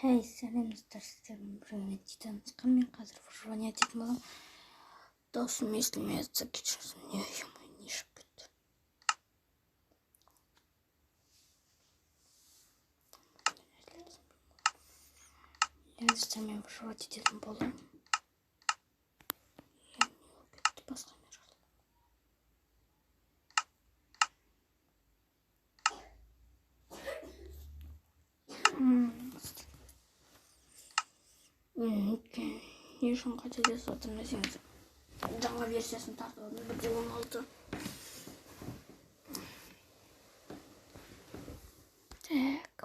Hey, сәлеметсіздер, сіздермен біреуіне дейтін шыққан. Мен қазір выживание дейтін боламын. Дауысым естілмей жатса кешірсін. Не шығып кетті. Енді сіздермен выживать ететін боламын. Кетті басқа не жазды. Не үшін қателесіп отырмын десеңіз, жаңа версиясын тартып алдым, 1.16. Так,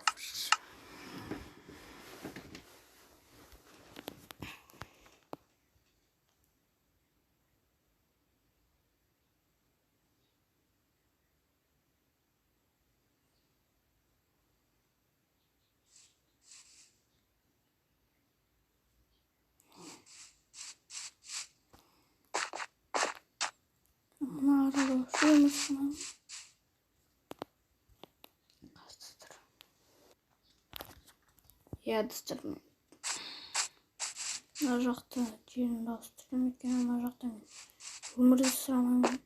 народ, жұмысына қатыстыр. Достырмын. Мына жақта жерімді ауыстырдым екен, мына жақта мен өмірді сұрамаймын.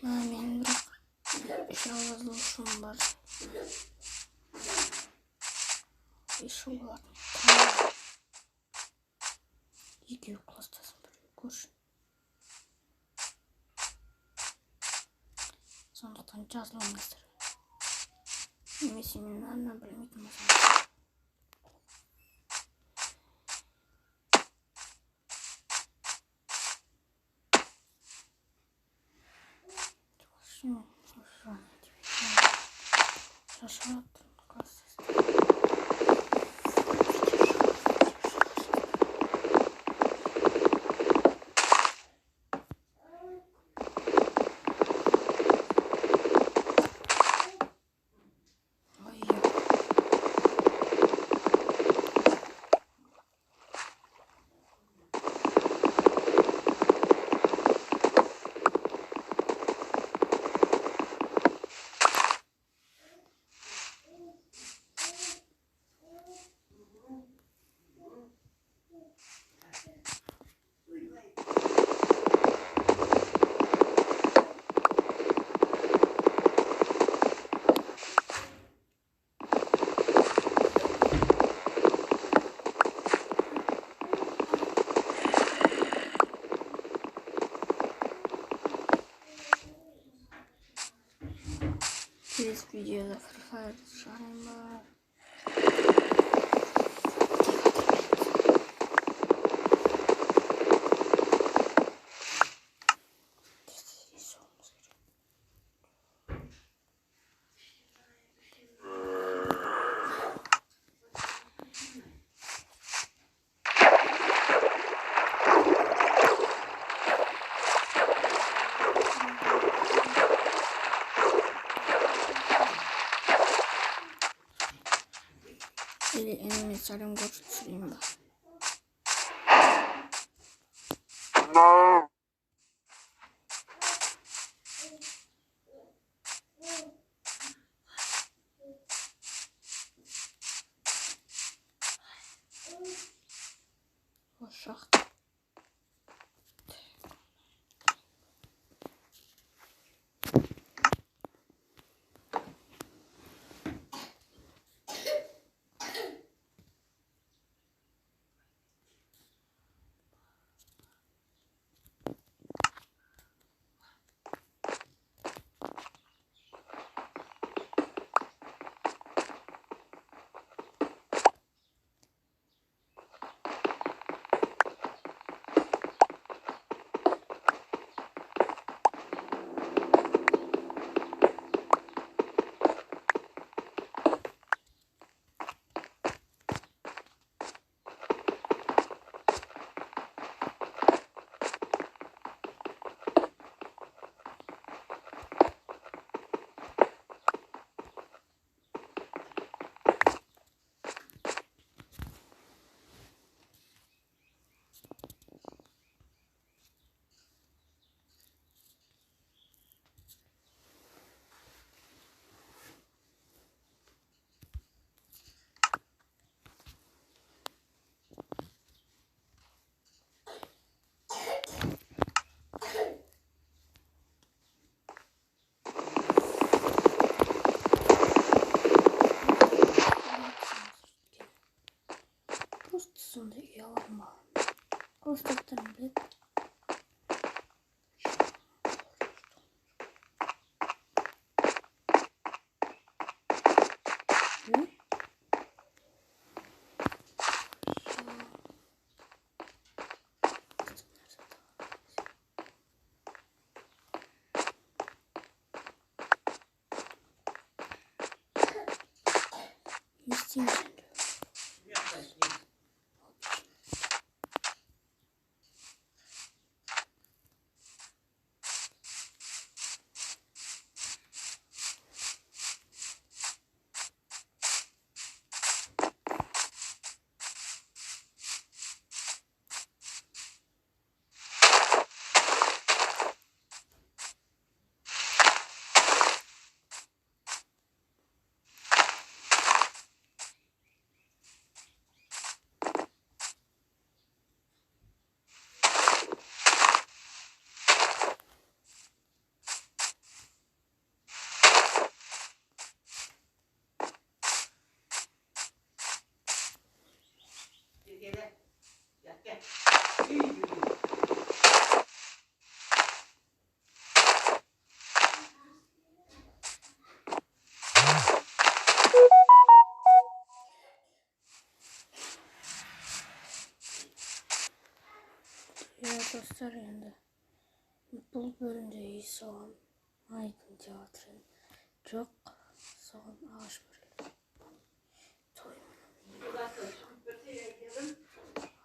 Мен бірақ жалғызылушым бар. Еще болатын. Екеуі кластасын біреуі көрші. Сондықтан жазылыңыздар. Немесе мен ана білмейтін болсам. Шашырап тұрмын класстастар. Через видео Free Fire шығарайын ба? enemy sarım görüştüreyim bak. Uşak. Просто сонда үй аламын. Көзтектен білет. Не стимулирует. Ya dostlar енді бұл бөлімде үй соған айтын деп жатырмын. Жоқ, соған ағаш берілді.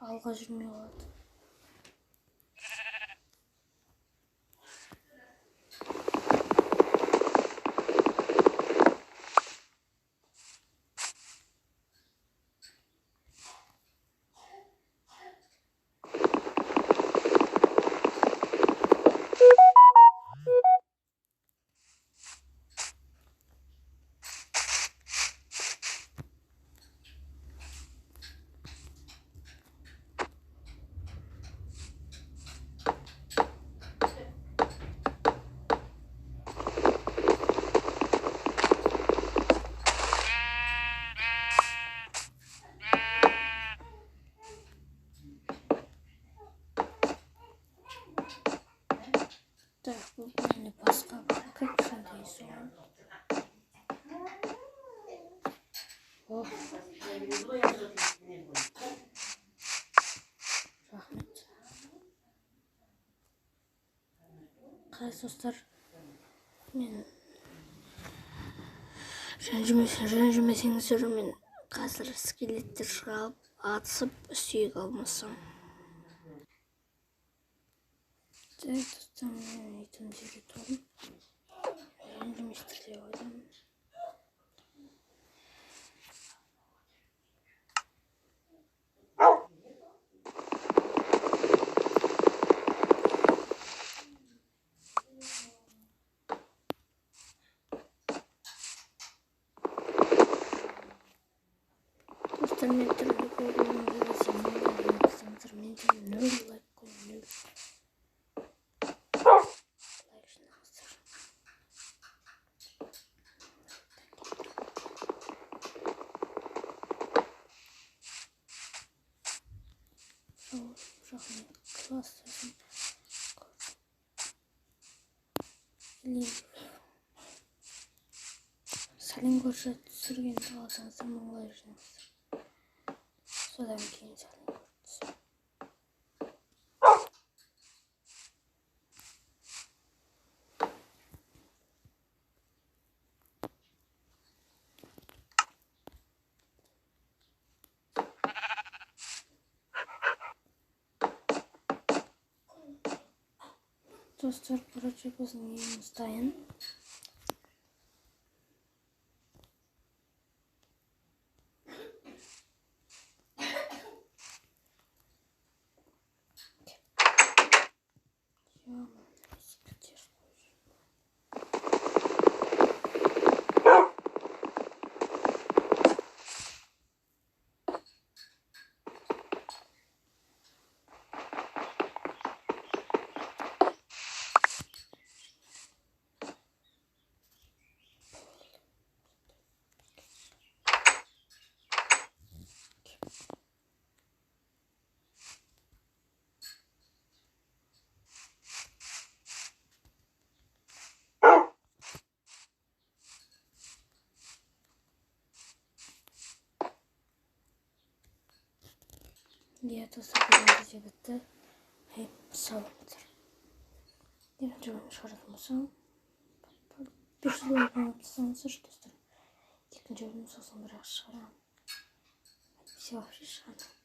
Алға жүрмей қалады. Так, бұл бөлімде басқа бар. Как сондай соған. Рахмет. Қайсы достар, мен ренжімесеңіздер, мен қазір скелеттер шығарып атысып сүйек алмасам. Так, достар, мен итімді үйретіп ренжіместер деп ойладым. Göstermek türlü koyduğum gibi senin de kısamdır. Mendil nöl like koyun. Like şunu hazır. Rahmet klasörüm. Salin koşu sürgün doğadan zamanlarını. Sodan keyin salin koşu. Dostlar, proje bizning uyimizdayin. Diğer dostlar bitti. Hep sağlıktır. Birinci oyunu şaratmasam. Bir sürü oyunu yapsanız dostlar. İkinci oyunu sosunu biraz şaram. Все, решено.